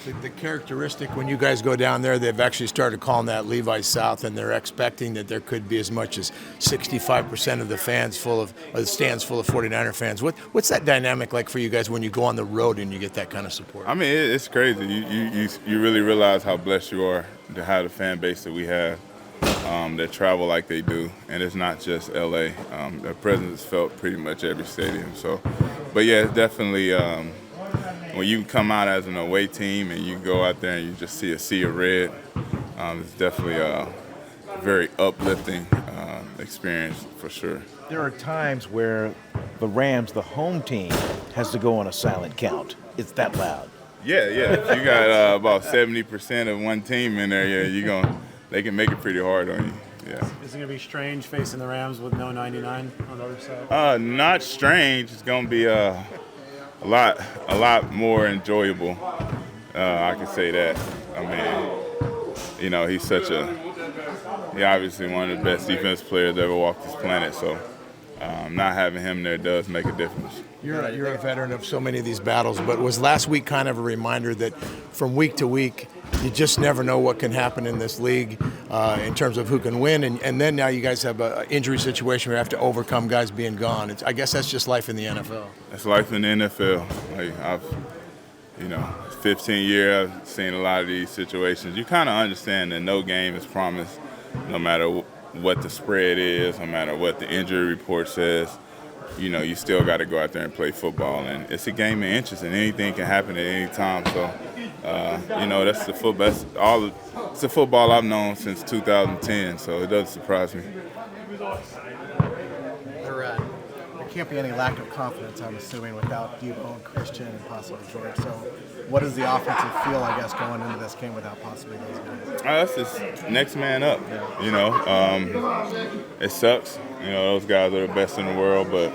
The characteristic when you guys go down there, they've actually started calling that Levi's South, and they're expecting that there could be as much as 65% of the stands full of 49er fans. What's that dynamic like for you guys when you go on the road and you get that kind of support? I mean, it's crazy. You really realize how blessed you are to have the fan base that we have, that travel like they do, and it's not just LA. Their presence is felt pretty much every stadium. So, but yeah, it's definitely. When you come out as an away team and you go out there and you just see a sea of red, it's definitely a very uplifting experience for sure. There are times where the Rams, the home team, has to go on a silent count. It's that loud. Yeah. If you got about 70% of one team in there, they can make it pretty hard on you. Yeah. Is it going to be strange facing the Rams with no 99 on the other side? Not strange. It's going to be a lot more enjoyable. I can say that. I mean, he's obviously one of the best defense players that ever walked this planet. So not having him there does make a difference. You're a veteran of so many of these battles, but was last week kind of a reminder that from week to week, you just never know what can happen in this league in terms of who can win. And then now you guys have an injury situation where you have to overcome guys being gone. I guess that's just life in the NFL. That's life in the NFL. I've 15 years, I've seen a lot of these situations. You kind of understand that no game is promised, no matter what the spread is, no matter what the injury report says. You still got to go out there and play football. And it's a game of inches, and anything can happen at any time. So, that's the football. It's the football I've known since 2010, so it doesn't surprise me. There can't be any lack of confidence, I'm assuming, without Debo and Christian and possibly George. So what does the offensive feel, I guess, going into this game without possibly those guys? That's just next man up. It sucks. Those guys are the best in the world, but,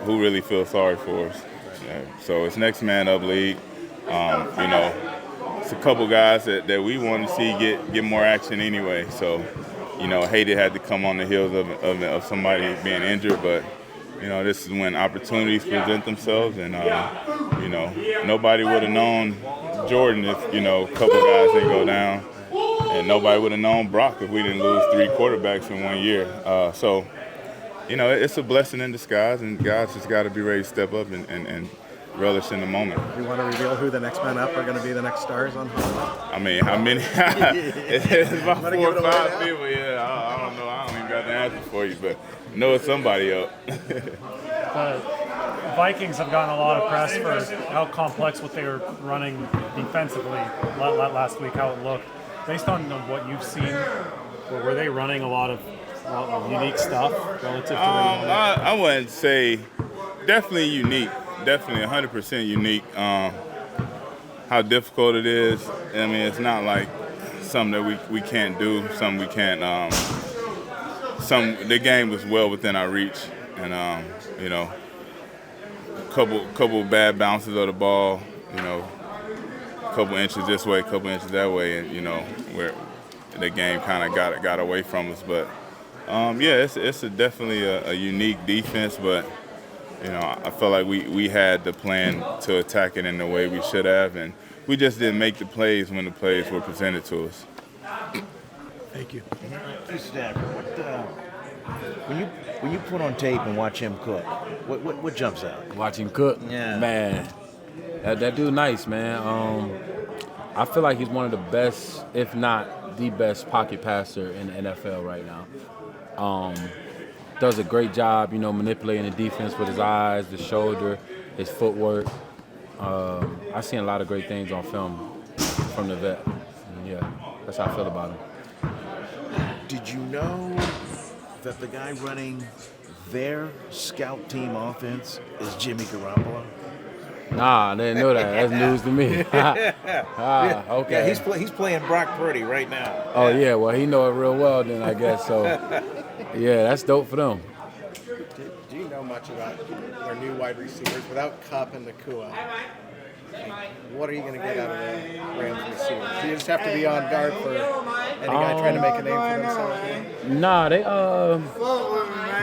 who really feels sorry for us? So it's next man up league. It's a couple guys that we want to see get more action anyway. So, hate it had to come on the heels of somebody being injured, but, this is when opportunities present themselves, and, nobody would have known Jordan if, a couple guys didn't go down. And nobody would have known Brock if we didn't lose 3 quarterbacks in 1 year. So, it's a blessing in disguise, and guys just got to be ready to step up and relish in the moment. Do you want to reveal who the next men up are going to be the next stars on Hulu? I mean, how many? It's about 4 or 5 people. Yeah, I don't know. I don't even got the answer for you, but I know it's somebody up. The Vikings have gotten a lot of press for how complex what they were running defensively last week, how it looked. Based on what you've seen, were they running a lot of unique stuff relative to I wouldn't say definitely unique, definitely 100% unique. How difficult it is, I mean, it's not like something that we can't do, something we can't. The game was well within our reach, and couple bad bounces of the ball, couple inches this way, couple inches that way, and where the game kind of got away from us. But it's definitely a unique defense. But I felt like we had the plan to attack it in the way we should have, and we just didn't make the plays when the plays were presented to us. Thank you. When you put on tape and watch him cook, what jumps out? Watch him cook? Yeah. Man, that dude nice, man. I feel like he's one of the best, if not the best pocket passer in the NFL right now. Does a great job, manipulating the defense with his eyes, the shoulder, his footwork. I've seen a lot of great things on film from the vet. Yeah, that's how I feel about him. Did you know that the guy running their scout team offense is Jimmy Garoppolo? Nah, I didn't know that. That's news to me. Okay. Yeah, he's playing Brock Purdy right now. Oh, yeah. Well, he know it real well then, I guess. So, yeah, that's dope for them. Do you know much about their new wide receivers without Kupp and Nakua? What are you going to get out of the Rams receivers? Do you just have to be on guard for any guy trying to make a name for themselves? Nah, they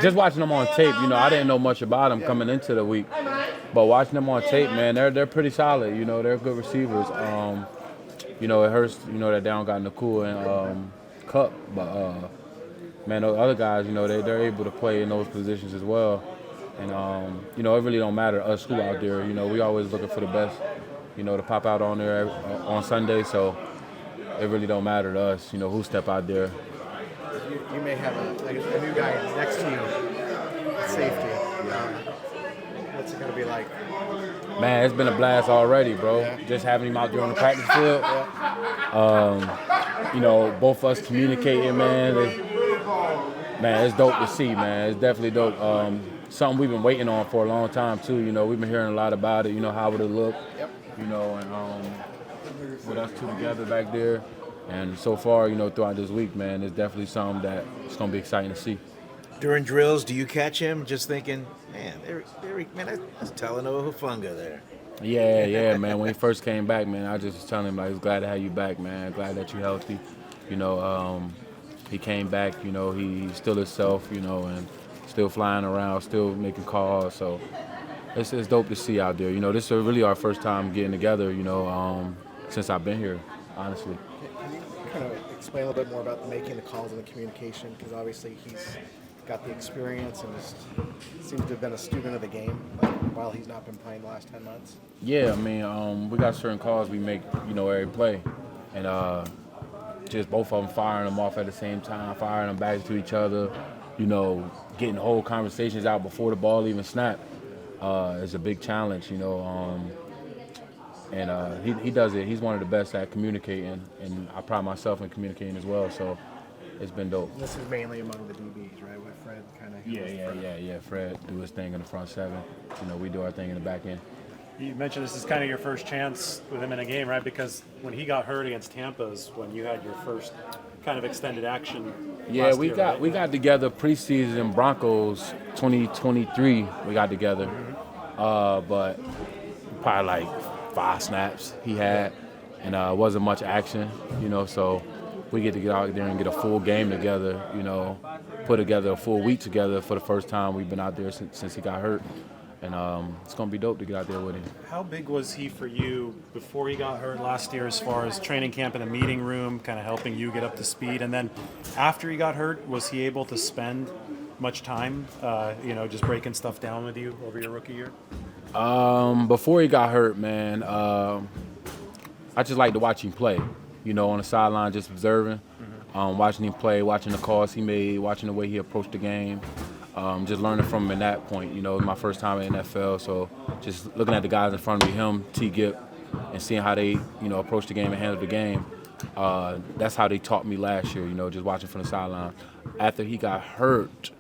just watching them on tape. I didn't know much about them coming into the week. But watching them on tape, man, they're pretty solid. You know, they're good receivers. You know, it hurts, you know, that they don't got Nakua and Cup, but man, those other guys, you know, they're able to play in those positions as well. And you know, it really don't matter to us who out there. You know, we always looking for the best, you know, to pop out on there on Sunday. So it really don't matter to us, you know, who step out there. You may have a new guy next to you at safety. What's it going to be like? Man, it's been a blast already, bro. Yeah. Just having him out there on the practice field. You know, both of us communicating, man. It's dope to see, man. It's definitely dope. Something we've been waiting on for a long time, too. You know, we've been hearing a lot about it, you know, how would it look, you know, and with us two together back there. And so far, you know, throughout this week, man, it's definitely something that it's going to be exciting to see. During drills, do you catch him just thinking, man, that's Talanoa Hufanga there? Yeah, man. When he first came back, man, I just was telling him, like, it's glad to have you back, man. Glad that you're healthy. You know, he came back, you know, he's still himself, you know, and still flying around, still making calls. So it's dope to see out there. You know, this is really our first time getting together, you know, since I've been here, honestly. Can you kind of explain a little bit more about making the calls and the communication? Because obviously he's got the experience and just seems to have been a student of the game while he's not been playing the last 10 months. Yeah, I mean, we got certain calls we make, you know, every play. And just both of them firing them off at the same time, firing them back to each other, you know, getting whole conversations out before the ball even snapped is a big challenge, you know. And he does it. He's one of the best at communicating, and I pride myself in communicating as well. So it's been dope. This is mainly among the DBs, right? With Fred kind of. Yeah. Fred do his thing in the front seven. You know, we do our thing in the back end. You mentioned this is kind of your first chance with him in a game, right? Because when he got hurt against Tampa is when you had your first kind of extended action. Yeah, we got together preseason Broncos 2023. We got together, but probably like 5 snaps he had, and wasn't much action, you know. So we get to get out there and get a full game together, you know, put together a full week together for the first time we've been out there since he got hurt. And it's going to be dope to get out there with him. How big was he for you before he got hurt last year as far as training camp in the meeting room, kind of helping you get up to speed? And then after he got hurt, was he able to spend much time, you know, just breaking stuff down with you over your rookie year? Before he got hurt, man, I just like to watch him play, you know, on the sideline, just observing, watching him play, watching the calls he made, watching the way he approached the game. Just learning from him at that point, you know, it was my first time in the NFL, so just looking at the guys in front of me, him, T. Gip, and seeing how they, you know, approach the game and handle the game. That's how they taught me last year, you know, just watching from the sideline. After he got hurt,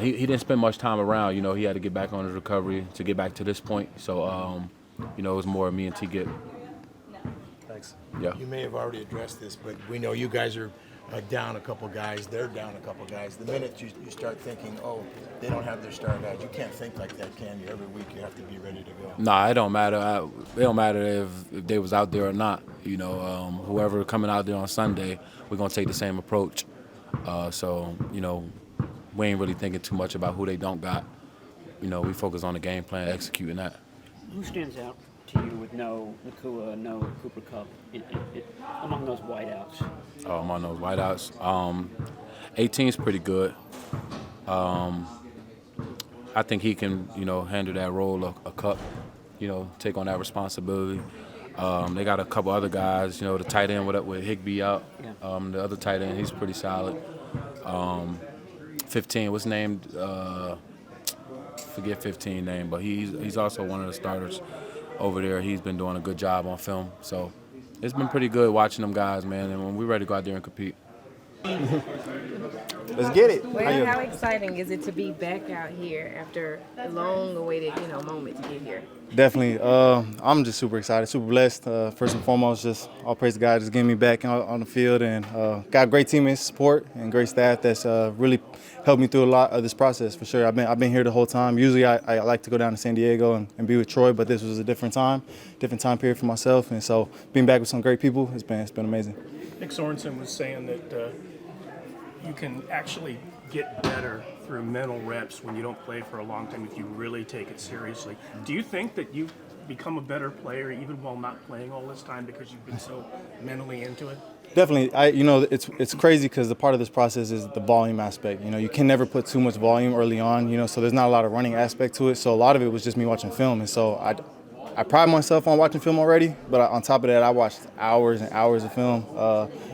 he didn't spend much time around, you know, he had to get back on his recovery to get back to this point. So, you know, it was more me and T. Gip. Thanks. Yeah. You may have already addressed this, but we know you guys are down a couple guys. They're down a couple guys. The minute you start thinking, oh, they don't have their star guys, you can't think like that, can you? Every week you have to be ready to go. Nah, it don't matter. It don't matter if they was out there or not. You know, whoever coming out there on Sunday, we're going to take the same approach. So, you know, we ain't really thinking too much about who they don't got. You know, we focus on the game plan, executing that. Who stands out to you with no Nakua, no Cooper Kupp among those wideouts? Oh, among those wideouts. 18's pretty good. I think he can, you know, handle that role of a Kupp, you know, take on that responsibility. They got a couple other guys, you know, the tight end with Higbee out. Yeah. The other tight end, he's pretty solid. 15, what's named? Forget 15 name, but he's also one of the starters over there. He's been doing a good job on film. So it's been pretty good watching them guys, man. And when we're ready to go out there and compete. Let's get it. Well, how exciting is it to be back out here after a long-awaited, you know, moment to get here? Definitely. I'm just super excited, super blessed. First and foremost, just all praise to God just getting me back on the field, and got great teammates, support, and great staff that's really helped me through a lot of this process for sure. I've been here the whole time. Usually I like to go down to San Diego and be with Troy, but this was a different time period for myself, and so being back with some great people, it's been amazing. Nick Sorensen was saying that you can actually get better through mental reps when you don't play for a long time if you really take it seriously. Do you think that you've become a better player even while not playing all this time because you've been so mentally into it? Definitely. It's crazy because the part of this process is the volume aspect. You can never put too much volume early on, so there's not a lot of running aspect to it. So a lot of it was just me watching film. And so I pride myself on watching film already, but on top of that, I watched hours and hours of film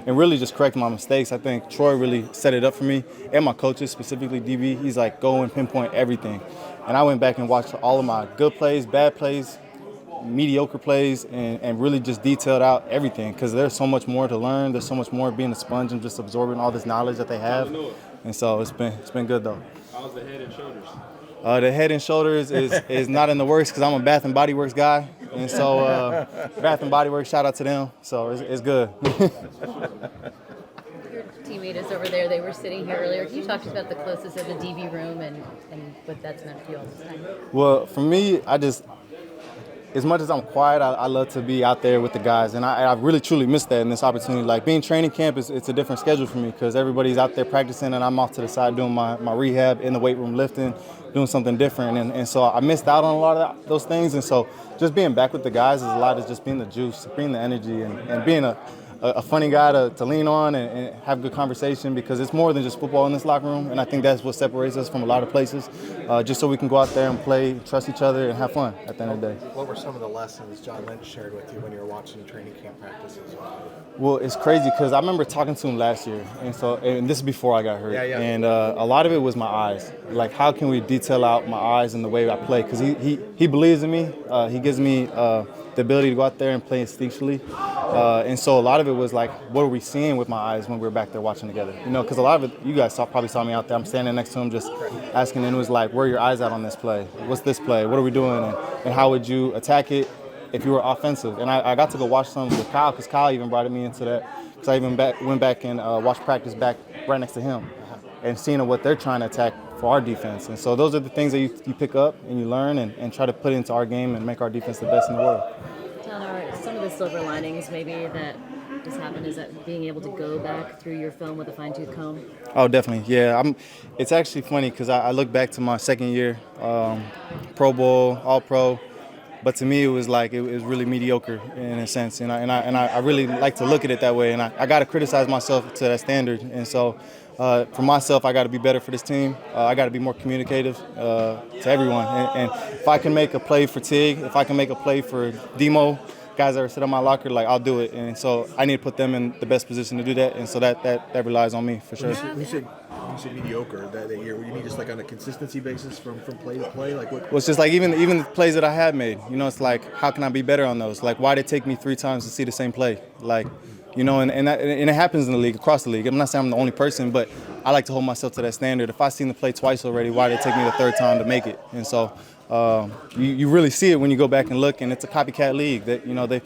and really just correct my mistakes. I think Troy really set it up for me, and my coaches, specifically DB. He's like, go and pinpoint everything. And I went back and watched all of my good plays, bad plays, mediocre plays, and really just detailed out everything because there's so much more to learn. There's so much more being a sponge and just absorbing all this knowledge that they have. And so it's been good, though. How's the head and shoulders? The head and shoulders is not in the works because I'm a Bath and Body Works guy, and so Bath and Body Works, shout out to them. So it's good. Your teammate is over there. They were sitting here earlier. Can you talk to us about the closest of the DB room and what that's meant for you all this time? Well, for me, as much as I'm quiet, I love to be out there with the guys, and I really truly miss that in this opportunity. Like being training camp, it's a different schedule for me because everybody's out there practicing, and I'm off to the side doing my rehab in the weight room, lifting, doing something different, and so I missed out on a lot of those things. And so just being back with the guys is a lot of just being the juice, being the energy, and being a funny guy to lean on and have good conversation because it's more than just football in this locker room, and I think that's what separates us from a lot of places, just so we can go out there and play, trust each other, and have fun at the end of the day. What were some of the lessons John Lynch shared with you when you were watching training camp practices? Well, it's crazy because I remember talking to him last year, and this is before I got hurt, Yeah. and a lot of it was my eyes. Like, how can we detail out my eyes and the way I play? Because he believes in me. He gives me the ability to go out there and play instinctually. And so a lot of it was like, what are we seeing with my eyes when we were back there watching together? Because a lot of it, you guys probably saw me out there. I'm standing next to him just asking, and it was like, where are your eyes at on this play? What's this play? What are we doing? And how would you attack it if you were offensive? And I got to go watch some with Kyle because Kyle even brought me into that. Because I even went back and watched practice back right next to him and seeing what they're trying to attack for our defense. And so those are the things that you pick up and you learn and try to put into our game and make our defense the best in the world. Talanoa, some of the silver linings maybe that just happened is that being able to go back through your film with a fine-tooth comb. Oh, definitely, yeah. It's actually funny because I look back to my second year, Pro Bowl, All-Pro, but to me it was like it was really mediocre in a sense, and I really like to look at it that way, and I got to criticize myself to that standard, and so for myself, I got to be better for this team. I got to be more communicative to everyone, and if I can make a play for Tig, if I can make a play for Demo, guys that are sitting in my locker, like, I'll do it. And so I need to put them in the best position to do that. And so that relies on me for sure. When you say mediocre, that year, you mean just like on a consistency basis from play to play? Like what? Well, it's just like even the plays that I have made, it's like, how can I be better on those? Like, why did it take me 3 times to see the same play? Like, and it happens in the league, across the league. I'm not saying I'm the only person, but I like to hold myself to that standard. If I've seen the play twice already, why did it take me the 3rd time to make it? And so you really see it when you go back and look, and it's a copycat league. That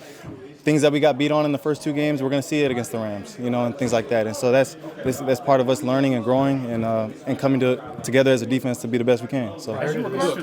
things that we got beat on in the first 2 games, we're going to see it against the Rams, and things like that. And so that's part of us learning and growing and coming together as a defense to be the best we can. So as you're going through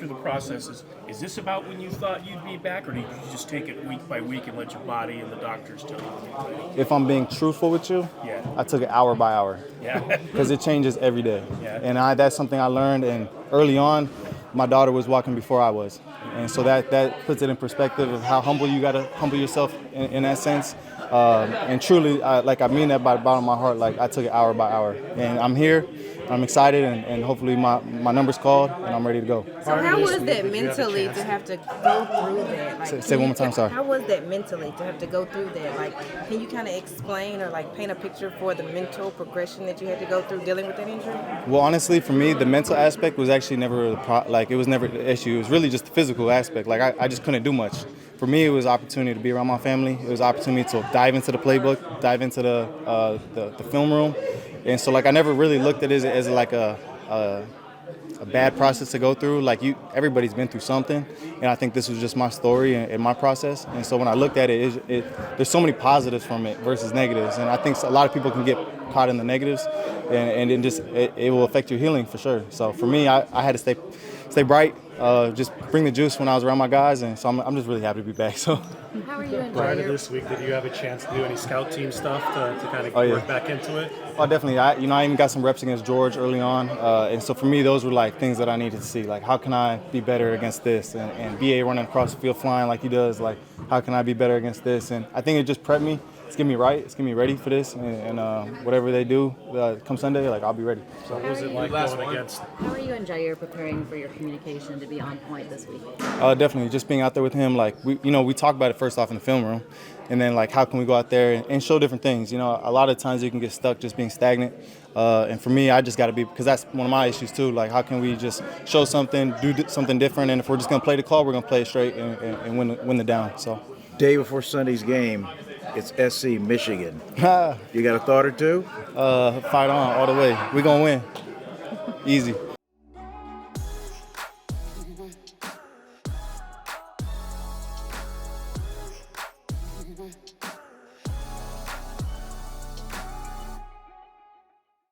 the process, is this about when you thought you'd be back, or did you just take it week by week and let your body and the doctors tell you? If I'm being truthful with you, yeah. I took it hour by hour. Yeah. Because it changes every day. Yeah. And that's something I learned. And early on, my daughter was walking before I was. And so that puts it in perspective of how humble you got to humble yourself in that sense. And truly, I mean that by the bottom of my heart. Like, I took it hour by hour. And I'm here. I'm excited, and hopefully my number's called, and I'm ready to go. So how was that mentally to have to go through that? Like, say one more time, sorry. How was that mentally to have to go through that? Like, can you kind of explain or like paint a picture for the mental progression that you had to go through dealing with that injury? Well, honestly, for me, the mental aspect was actually never it was never the issue. It was really just the physical aspect. Like, I just couldn't do much. For me, it was an opportunity to be around my family. It was an opportunity to dive into the playbook, dive into the film room. And so, like, I never really looked at it as like a bad process to go through. Like, everybody's been through something, and I think this was just my story and my process. And so when I looked at it, there's so many positives from it versus negatives. And I think a lot of people can get caught in the negatives, and it will affect your healing for sure. So for me, I had to stay bright, just bring the juice when I was around my guys, and so I'm just really happy to be back. So. How are you enjoying Prior to your this week, did you have a chance to do any scout team stuff to kind of work back into it? Oh, definitely. I even got some reps against George early on, and so for me, those were like things that I needed to see. Like, how can I be better against this? And BA running across the field flying like he does. Like, how can I be better against this? And I think it just prepped me. It's getting me right. It's getting me ready for this. And whatever they do come Sunday, like, I'll be ready. So. What was it like going against? How are you and Ji'Ayir preparing for your communication to be on point this week? Definitely, just being out there with him. Like, we talk about it first off in the film room, and then like, how can we go out there and show different things? A lot of times you can get stuck just being stagnant. And for me, I just got to be, because that's one of my issues too. Like, how can we just show something, do something different, and if we're just gonna play the call, we're gonna play it straight and win the down. So. Day before Sunday's game, it's SC Michigan. You got a thought or two? Fight on all the way. We're gonna win. Easy.